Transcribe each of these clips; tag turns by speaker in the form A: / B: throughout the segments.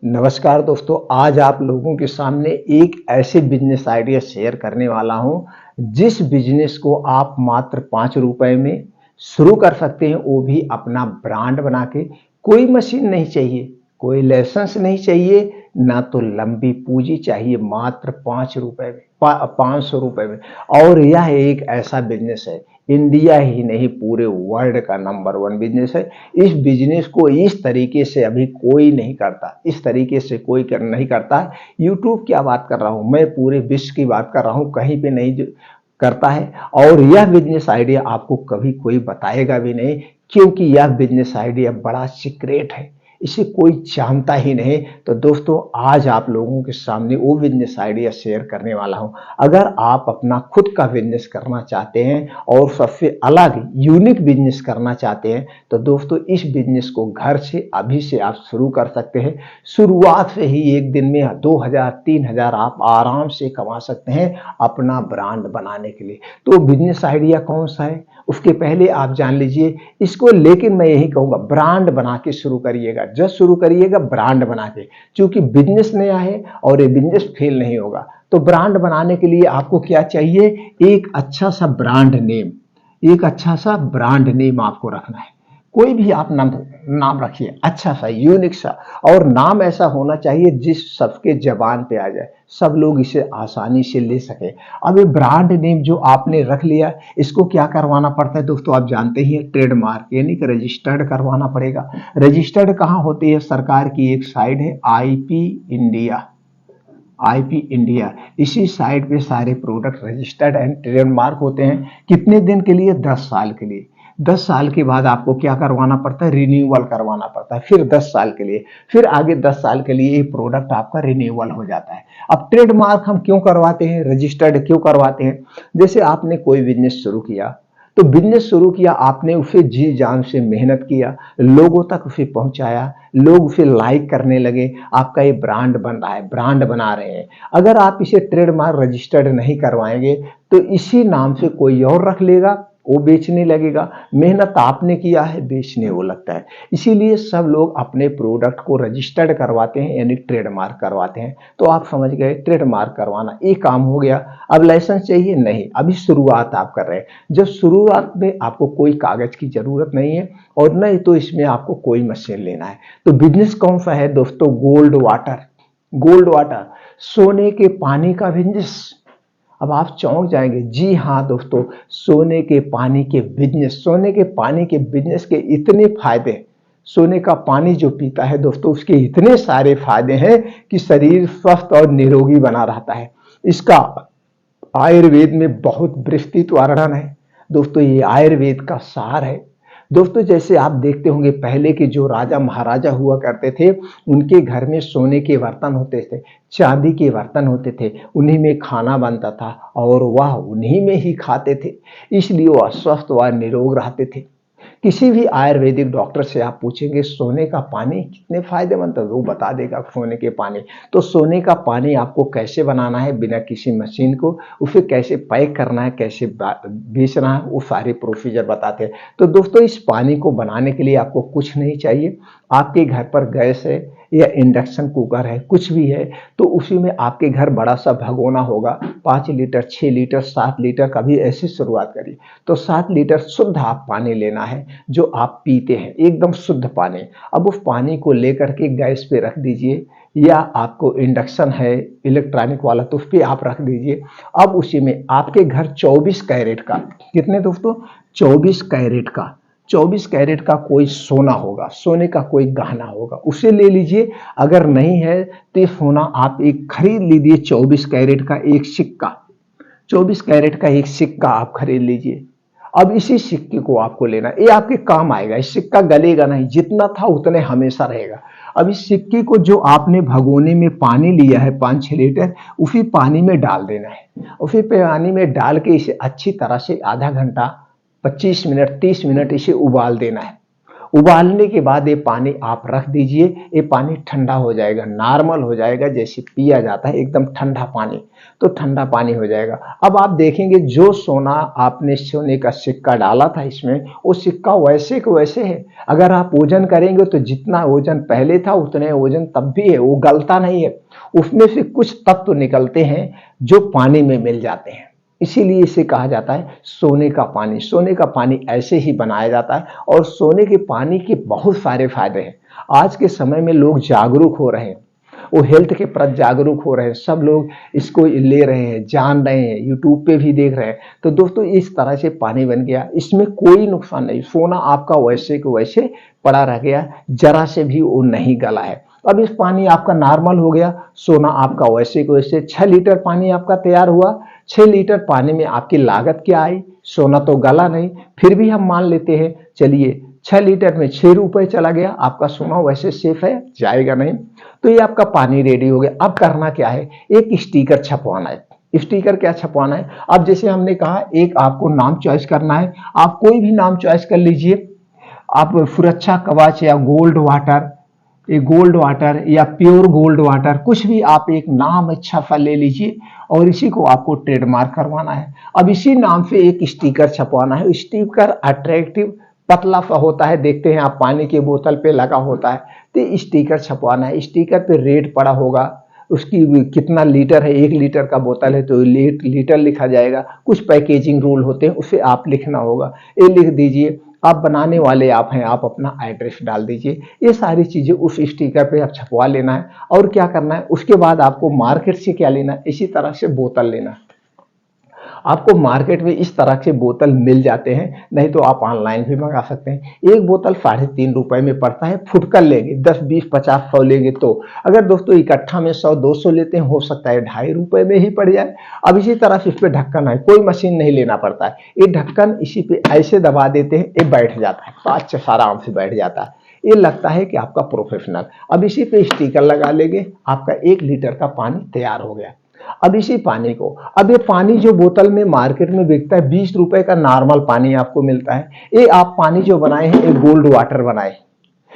A: नमस्कार दोस्तों, आज आप लोगों के सामने एक ऐसे बिजनेस आइडिया शेयर करने वाला हूं, जिस बिजनेस को आप मात्र 5 रुपए में शुरू कर सकते हैं, वो भी अपना ब्रांड बना के। कोई मशीन नहीं चाहिए, कोई लाइसेंस नहीं चाहिए, ना तो लंबी पूंजी चाहिए, मात्र 5 रुपए में, 500 रुपए में। और यह एक ऐसा बिजनेस है, इंडिया ही नहीं पूरे वर्ल्ड का नंबर 1 बिजनेस है। इस बिजनेस को इस तरीके से अभी कोई नहीं करता, इस तरीके से कोई नहीं करता है। यूट्यूब क्या बात कर रहा हूँ, मैं पूरे विश्व की बात कर रहा हूँ, कहीं पे नहीं करता है। और यह बिजनेस आइडिया आपको कभी कोई बताएगा भी नहीं, क्योंकि यह बिजनेस आइडिया बड़ा सीक्रेट है, इसे कोई जानता ही नहीं। तो दोस्तों, आज आप लोगों के सामने वो बिजनेस आइडिया शेयर करने वाला हूं। अगर आप अपना खुद का बिजनेस करना चाहते हैं और सबसे अलग यूनिक बिजनेस करना चाहते हैं, तो दोस्तों इस बिजनेस को घर से अभी से आप शुरू कर सकते हैं। शुरुआत से ही एक दिन में 2000-3000 आप आराम से कमा सकते हैं अपना ब्रांड बनाने के लिए। तो बिजनेस आइडिया कौन सा है उसके पहले आप जान लीजिए इसको, लेकिन मैं यही कहूंगा ब्रांड बना के शुरू करिएगा। जब शुरू करिएगा ब्रांड बना के, क्योंकि बिजनेस नया है और ये बिजनेस फेल नहीं होगा। तो ब्रांड बनाने के लिए आपको क्या चाहिए, एक अच्छा सा ब्रांड नेम, एक अच्छा सा ब्रांड नेम आपको रखना है। कोई भी आप नाम रखिए, अच्छा सा यूनिक सा, और नाम ऐसा होना चाहिए जिस सबके जबान पे आ जाए, सब लोग इसे आसानी से ले सके। अब ये ब्रांड नेम जो आपने रख लिया, इसको क्या करवाना पड़ता है दोस्तों, आप जानते ही हैं, ट्रेडमार्क यानी कि रजिस्टर्ड करवाना पड़ेगा। रजिस्टर्ड कहाँ होती है, सरकार की एक साइट है आईपी इंडिया, आईपी इंडिया। इसी साइट पे सारे प्रोडक्ट रजिस्टर्ड एंड ट्रेडमार्क होते हैं। कितने दिन के लिए, 10 साल के लिए। 10 साल के बाद आपको क्या करवाना पड़ता है, रिन्यूअल करवाना पड़ता है, फिर 10 साल के लिए, फिर आगे 10 साल के लिए ये प्रोडक्ट आपका रिन्यूअल हो जाता है। अब ट्रेडमार्क हम क्यों करवाते हैं, रजिस्टर्ड क्यों करवाते हैं, जैसे आपने कोई बिजनेस शुरू किया, तो बिजनेस शुरू किया आपने, उसे जी जान से मेहनत किया, लोगों तक उसे पहुंचाया, लोग उसे लाइक करने लगे, आपका ये ब्रांड बन रहा है, ब्रांड बना रहे हैं। अगर आप इसे ट्रेडमार्क रजिस्टर्ड नहीं करवाएंगे, तो इसी नाम से कोई और रख लेगा, वो बेचने लगेगा। मेहनत आपने किया है, बेचने वो लगता है। इसीलिए सब लोग अपने प्रोडक्ट को रजिस्टर्ड करवाते हैं, यानी ट्रेडमार्क करवाते हैं। तो आप समझ गए, ट्रेडमार्क करवाना एक काम हो गया। अब लाइसेंस चाहिए नहीं, अभी शुरुआत आप कर रहे हैं। जब शुरुआत में आपको कोई कागज की जरूरत नहीं है, और नहीं तो इसमें आपको कोई मशीन लेना है। तो बिजनेस कौन सा है दोस्तों, गोल्ड वाटर। गोल्ड वाटर, सोने के पानी का बिजनेस। अब आप चौंक जाएंगे, जी हाँ दोस्तों, सोने के पानी के बिजनेस, सोने के पानी के बिजनेस के इतने फायदे। सोने का पानी जो पीता है दोस्तों, उसके इतने सारे फायदे हैं कि शरीर स्वस्थ और निरोगी बना रहता है। इसका आयुर्वेद में बहुत विस्तृत वर्णन है दोस्तों, ये आयुर्वेद का सार है। दोस्तों जैसे आप देखते होंगे, पहले के जो राजा महाराजा हुआ करते थे, उनके घर में सोने के बर्तन होते थे, चांदी के बर्तन होते थे, उन्हीं में खाना बनता था और वह उन्हीं में ही खाते थे। इसलिए वह स्वस्थ व निरोग रहते थे। किसी भी आयुर्वेदिक डॉक्टर से आप पूछेंगे सोने का पानी कितने फायदेमंद है, वो बता देगा सोने के पानी। तो सोने का पानी आपको कैसे बनाना है बिना किसी मशीन को, उसे कैसे पैक करना है, कैसे बेचना है, वो सारे प्रोसीजर बताते हैं। तो दोस्तों इस पानी को बनाने के लिए आपको कुछ नहीं चाहिए। आपके घर पर गैस है या इंडक्शन कुकर है, कुछ भी है, तो उसी में आपके घर बड़ा सा भगोना होगा, 5 लीटर, 6 लीटर, 7 लीटर, कभी ऐसे शुरुआत करिए। तो 7 लीटर शुद्ध आप पानी लेना है, जो आप पीते हैं, एकदम शुद्ध पानी। अब उस पानी को लेकर के गैस पे रख दीजिए, या आपको इंडक्शन है इलेक्ट्रॉनिक वाला, तो उस पर आप रख दीजिए। अब उसी में आपके घर 24 कैरेट का, कितने दोस्तों, 24 कैरेट का, 24 कैरेट का कोई सोना होगा, सोने का कोई गहना होगा, उसे ले लीजिए। अगर नहीं है तो सोना आप एक खरीद लीजिए, 24 कैरेट का एक सिक्का, 24 कैरेट का एक सिक्का आप खरीद लीजिए। अब इसी सिक्के को आपको लेना, ये आपके काम आएगा, इस सिक्का गलेगा नहीं, जितना था उतने हमेशा रहेगा। अब इस सिक्के को जो आपने भगोने में पानी लिया है 5-6 लीटर, उसी पानी में डाल देना है। उसी पानी में डाल के इसे अच्छी तरह से आधा घंटा, 25 मिनट, 30 मिनट इसे उबाल देना है। उबालने के बाद ये पानी आप रख दीजिए, ये पानी ठंडा हो जाएगा, नॉर्मल हो जाएगा, जैसे पिया जाता है एकदम ठंडा पानी, तो ठंडा पानी हो जाएगा। अब आप देखेंगे जो सोना आपने सोने का सिक्का डाला था इसमें, वो सिक्का वैसे के वैसे है। अगर आप वजन करेंगे तो जितना वजन पहले था उतने वजन तब भी है, वो गलता नहीं है। उसमें से कुछ तत्व निकलते हैं जो पानी में मिल जाते हैं, इसीलिए इसे कहा जाता है सोने का पानी। सोने का पानी ऐसे ही बनाया जाता है और सोने के पानी के बहुत सारे फायदे हैं। आज के समय में लोग जागरूक हो रहे हैं, वो हेल्थ के प्रति जागरूक हो रहे हैं, सब लोग इसको ले रहे हैं, जान रहे हैं, यूट्यूब पे भी देख रहे हैं। तो दोस्तों इस तरह से पानी बन गया, इसमें कोई नुकसान नहीं, सोना आपका वैसे को वैसे पड़ा रह गया, जरा से भी वो नहीं गला है। अब इस पानी आपका नॉर्मल हो गया, सोना आपका वैसे को वैसे 6 लीटर पानी आपका तैयार हुआ। 6 लीटर पानी में आपकी लागत क्या आई? सोना तो गला नहीं, फिर भी हम मान लेते हैं, चलिए 6 लीटर में 6 रुपए चला गया, आपका सोना वैसे सेफ है, जाएगा नहीं। तो ये आपका पानी रेडी हो गया। अब करना क्या है, एक स्टिकर छपवाना है। स्टिकर क्या छपवाना है? अब जैसे हमने कहा, एक आपको नाम चॉइस करना है, आप कोई भी नाम चॉइस कर लीजिए। आप सुरक्षा कवच या गोल्ड वाटर, ये गोल्ड वाटर या प्योर गोल्ड वाटर, कुछ भी आप एक नाम अच्छा सा ले लीजिए और इसी को आपको ट्रेडमार्क करवाना है। अब इसी नाम से एक स्टिकर छपवाना है। स्टिकर अट्रैक्टिव पतला सा होता है, देखते हैं आप, पानी की बोतल पे लगा होता है, तो स्टिकर छपवाना है। स्टिकर पे रेट पड़ा होगा, उसकी कितना लीटर है, 1 लीटर का बोतल है तो लीटर लिखा जाएगा, कुछ पैकेजिंग रूल होते हैं उसे आप लिखना होगा, ये लिख दीजिए। आप बनाने वाले आप हैं, आप अपना एड्रेस डाल दीजिए। ये सारी चीजें उस स्टिकर पे आप छपवा लेना है। और क्या करना है, उसके बाद आपको मार्केट से क्या लेना है, इसी तरह से बोतल लेना है। आपको मार्केट में इस तरह के बोतल मिल जाते हैं, नहीं तो आप ऑनलाइन भी मंगा सकते हैं। एक बोतल 3.5 रुपए में पड़ता है, फुटकर लेंगे 10, 20, 50, 100 लेंगे तो। अगर दोस्तों इकट्ठा में 100, 200 लेते हैं, हो सकता है 2.5 रुपए में ही पड़ जाए। अब इसी तरह से इस पे ढक्कन है, कोई मशीन नहीं लेना पड़ता है, ये ढक्कन इसी पे ऐसे दबा देते हैं, ये बैठ जाता है, 5 आराम से बैठ जाता है, ये लगता है कि आपका प्रोफेशनल। अब इसी पे स्टिकर लगा लेंगे, आपका 1 लीटर का पानी तैयार हो गया। अब इसी पानी को, अब ये पानी जो बोतल में मार्केट में बिकता है, 20 रुपए का नॉर्मल पानी आपको मिलता है। ये आप पानी जो बनाए हैं, ये गोल्ड वाटर बनाए,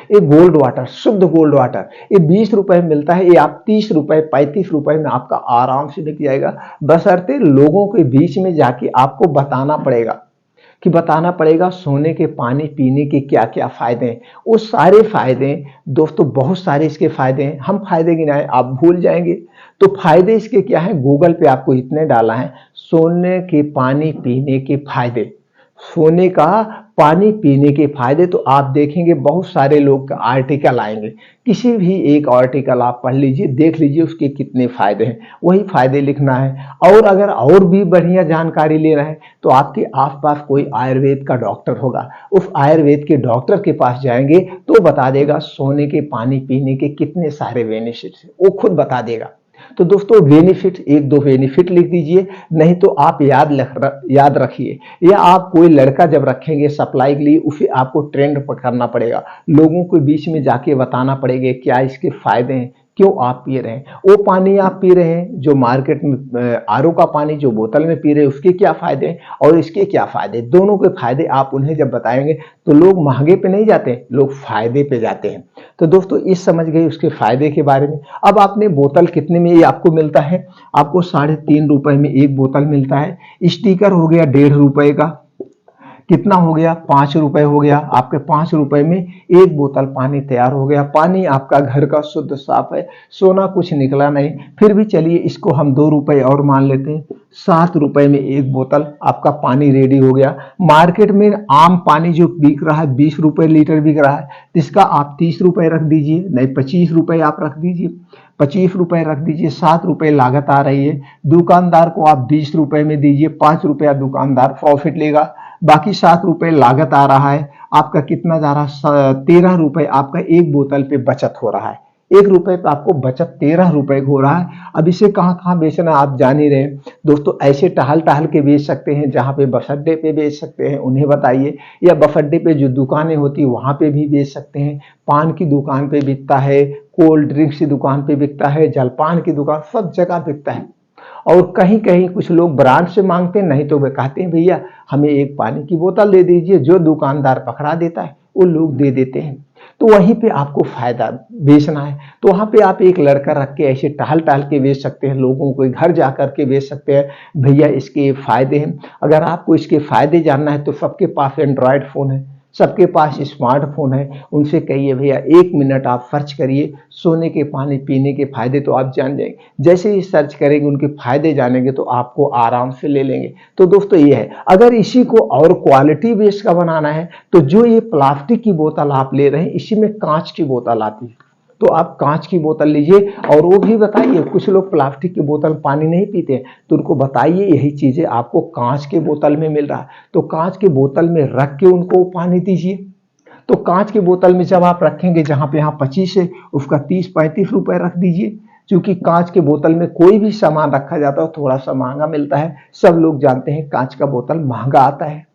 A: ये गोल्ड वाटर, शुद्ध गोल्ड वाटर, ये 20 रुपए में मिलता है। ये आप 30 रुपए, 35 रुपए में आपका आराम से बिक जाएगा, बशर्ते लोगों के बीच में जाके आपको बताना पड़ेगा सोने के पानी पीने के क्या क्या फायदे हैं। वो सारे फायदे दोस्तों, बहुत सारे इसके फायदे हैं, हम फायदे गिनाए आप भूल जाएंगे। तो फायदे इसके क्या है, गूगल पे आपको इतने डाला है, सोने के पानी पीने के फायदे, सोने का पानी पीने के फायदे, तो आप देखेंगे बहुत सारे लोग का आर्टिकल आएंगे, किसी भी एक आर्टिकल आप पढ़ लीजिए, देख लीजिए उसके कितने फायदे हैं, वही फायदे लिखना है। और अगर और भी बढ़िया जानकारी लेना है तो आपके आसपास कोई आयुर्वेद का डॉक्टर होगा, उस आयुर्वेद के डॉक्टर के पास जाएंगे तो बता देगा सोने के पानी पीने के कितने सारे बेनिफिट्स हैं, वो खुद बता देगा। तो दोस्तों बेनिफिट, 1-2 बेनिफिट लिख दीजिए, नहीं तो आप याद रखिए, या आप कोई लड़का जब रखेंगे सप्लाई के लिए, उसे आपको ट्रेंड करना पड़ेगा, लोगों के बीच में जाके बताना पड़ेगा क्या इसके फायदे हैं, क्यों आप पी रहे हैं। वो पानी आप पी रहे हैं जो मार्केट में आरओ का पानी जो बोतल में पी रहे हैं, उसके क्या फायदे हैं और इसके क्या फायदे, दोनों के फायदे आप उन्हें जब बताएंगे तो लोग महंगे पे नहीं जाते, लोग फायदे पे जाते हैं। तो दोस्तों इस समझ गए उसके फायदे के बारे में। अब आपने बोतल कितने में ये आपको मिलता है, आपको 3.5 रुपए में एक बोतल मिलता है। स्टिकर हो गया 1.5 रुपए का, कितना हो गया, 5 रुपए हो गया। आपके 5 रुपए में एक बोतल पानी तैयार हो गया। पानी आपका घर का शुद्ध साफ है, सोना कुछ निकला नहीं, फिर भी चलिए इसको हम 2 रुपए और मान लेते हैं, 7 रुपए में एक बोतल आपका पानी रेडी हो गया। मार्केट में आम पानी जो बिक रहा है 20 रुपए लीटर बिक रहा है, इसका आप 30 रुपए रख दीजिए, नहीं 25 रुपए आप रख दीजिए, 25 रुपए रख दीजिए, 7 रुपए लागत आ रही है। दुकानदार को आप 20 रुपए में दीजिए, 5 रुपया दुकानदार प्रॉफिट लेगा, बाकी 7 रुपए लागत आ रहा है। आपका कितना जा रहा है, 13 रुपए आपका एक बोतल पे बचत हो रहा है। 1 रुपए पे आपको बचत 13 रुपए हो रहा है। अब इसे कहाँ कहाँ बेचना आप जान ही रहे हैं दोस्तों, ऐसे टहल टहल के बेच सकते हैं, जहाँ पे बस अड्डे पे बेच सकते हैं उन्हें बताइए, या बस अड्डे पे जो दुकानें होती है वहां पे भी बेच सकते हैं। पान की दुकान पे बिकता है, कोल्ड ड्रिंक्स की दुकान पे बिकता है, जलपान की दुकान, सब जगह बिकता है। और कहीं कहीं कुछ लोग ब्रांड से मांगते हैं, नहीं तो वे कहते हैं भैया हमें एक पानी की बोतल दे दीजिए, जो दुकानदार पकड़ा देता है वो लोग दे देते हैं। तो वहीं पे आपको फायदा बेचना है तो वहां पे आप एक लड़का रख के ऐसे टहल टहल के बेच सकते हैं, लोगों को घर जा करके बेच सकते हैं भैया इसके ये फायदे हैं। अगर आपको इसके फायदे जानना है तो सबके पास एंड्रॉयड फोन है, सबके पास स्मार्टफोन है, उनसे कहिए भैया 1 मिनट आप सर्च करिए सोने के पानी पीने के फायदे, तो आप जान जाएंगे। जैसे ही सर्च करेंगे उनके फायदे जानेंगे तो आपको आराम से ले लेंगे। तो दोस्तों ये है, अगर इसी को और क्वालिटी बेस का बनाना है तो जो ये प्लास्टिक की बोतल आप ले रहे हैं इसी में कांच की बोतल आती है, तो आप कांच की बोतल लीजिए। और वो भी बताइए, कुछ लोग प्लास्टिक की बोतल पानी नहीं पीते हैं तो उनको बताइए यही चीजें आपको कांच के बोतल में मिल रहा है, तो कांच के बोतल में रख के उनको पानी दीजिए। तो कांच की बोतल में जब आप रखेंगे, जहां पे यहाँ 25 है उसका 30-35 रुपए रख दीजिए। क्योंकि कांच के बोतल में कोई भी सामान रखा जाता है थोड़ा सा महंगा मिलता है, सब लोग जानते हैं कांच का बोतल महंगा आता है,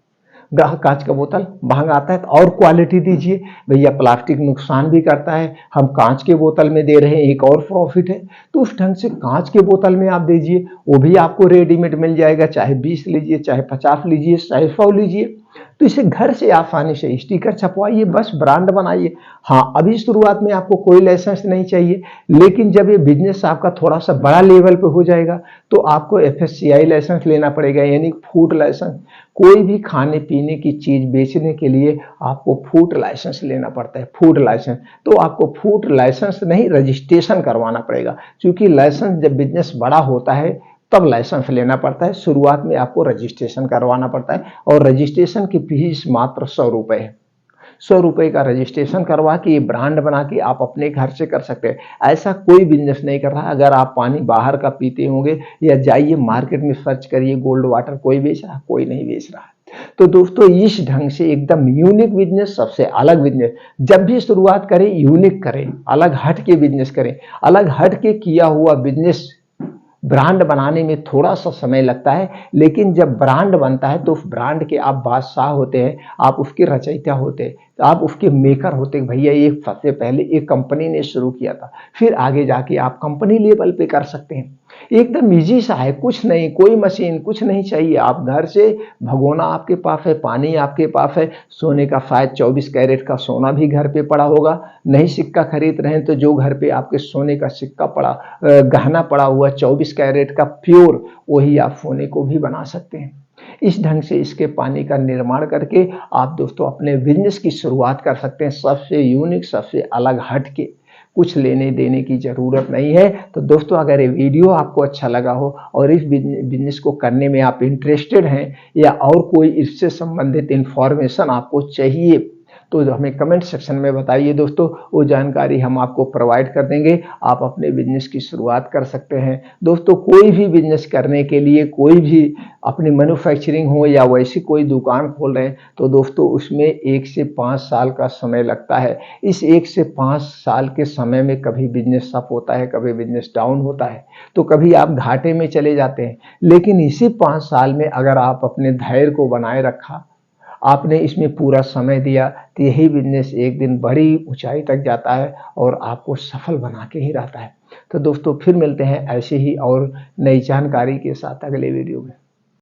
A: ग्राहक कांच का बोतल महंगा आता है। तो और क्वालिटी दीजिए भैया, प्लास्टिक नुकसान भी करता है, हम कांच के बोतल में दे रहे हैं, एक और प्रॉफिट है। तो उस ढंग से कांच के बोतल में आप दीजिए, वो भी आपको रेडीमेड मिल जाएगा, चाहे 20 लीजिए, चाहे 50 लीजिए, चाहे 100 लीजिए। तो इसे घर से आसानी से स्टिकर छपवाइए, बस ब्रांड बनाइए। हाँ, अभी शुरुआत में आपको कोई लाइसेंस नहीं चाहिए, लेकिन जब ये बिजनेस आपका थोड़ा सा बड़ा लेवल पे हो जाएगा तो आपको FSCI लाइसेंस लेना पड़ेगा, यानी फूड लाइसेंस। कोई भी खाने पीने की चीज बेचने के लिए आपको फूड लाइसेंस लेना पड़ता है, फूड लाइसेंस। तो आपको फूड लाइसेंस नहीं, रजिस्ट्रेशन करवाना पड़ेगा, क्योंकि लाइसेंस जब बिजनेस बड़ा होता है तब लाइसेंस लेना पड़ता है, शुरुआत में आपको रजिस्ट्रेशन करवाना पड़ता है। और रजिस्ट्रेशन की फीस मात्र 100 रुपए है। 100 रुपए का रजिस्ट्रेशन करवा के ये ब्रांड बना के आप अपने घर से कर सकते हैं। ऐसा कोई बिजनेस नहीं कर रहा। अगर आप पानी बाहर का पीते होंगे या जाइए मार्केट में सर्च करिए, गोल्ड वाटर कोई बेच रहा है? कोई नहीं बेच रहा है। तो दोस्तों इस ढंग से एकदम यूनिक बिजनेस, सबसे अलग बिजनेस, जब भी शुरुआत करें यूनिक करें, अलग हट के बिजनेस करें। अलग हट के किया हुआ बिजनेस ब्रांड बनाने में थोड़ा सा समय लगता है, लेकिन जब ब्रांड बनता है तो उस ब्रांड के आप बादशाह होते हैं, आप उसके रचयिता होते हैं, तो आप उसके मेकर होते हैं। भैया ये सबसे पहले एक कंपनी ने शुरू किया था, फिर आगे जाके आप कंपनी लेवल पे कर सकते हैं। एकदम इजी सा है, कुछ नहीं, कोई मशीन कुछ नहीं चाहिए। आप घर से, भगोना आपके पास है, पानी आपके पास है, सोने का शायद 24 कैरेट का सोना भी घर पे पड़ा होगा। नहीं सिक्का खरीद रहे हैं तो जो घर पे आपके सोने का सिक्का पड़ा, गहना पड़ा हुआ 24 कैरेट का प्योर, वही आप सोने को भी बना सकते हैं। इस ढंग से इसके पानी का निर्माण करके आप दोस्तों अपने बिजनेस की शुरुआत कर सकते हैं, सबसे यूनिक, सबसे अलग हट के। कुछ लेने देने की जरूरत नहीं है। तो दोस्तों अगर ये वीडियो आपको अच्छा लगा हो और इस बिजनेस को करने में आप इंटरेस्टेड हैं, या और कोई इससे संबंधित इंफॉर्मेशन आपको चाहिए, तो हमें कमेंट सेक्शन में बताइए दोस्तों, वो जानकारी हम आपको प्रोवाइड कर देंगे। आप अपने बिजनेस की शुरुआत कर सकते हैं। दोस्तों कोई भी बिजनेस करने के लिए, कोई भी अपनी मैन्युफैक्चरिंग हो या वैसी कोई दुकान खोल रहे हैं, तो दोस्तों उसमें 1 से 5 साल का समय लगता है। इस 1 से 5 साल के समय में कभी बिजनेस अप होता है, कभी बिजनेस डाउन होता है, तो कभी आप घाटे में चले जाते हैं। लेकिन इसी 5 साल में अगर आप अपने धैर्य को बनाए रखा, आपने इसमें पूरा समय दिया, तो यही बिजनेस एक दिन बड़ी ऊंचाई तक जाता है और आपको सफल बना के ही रहता है। तो दोस्तों फिर मिलते हैं ऐसे ही और नई जानकारी के साथ अगले वीडियो में।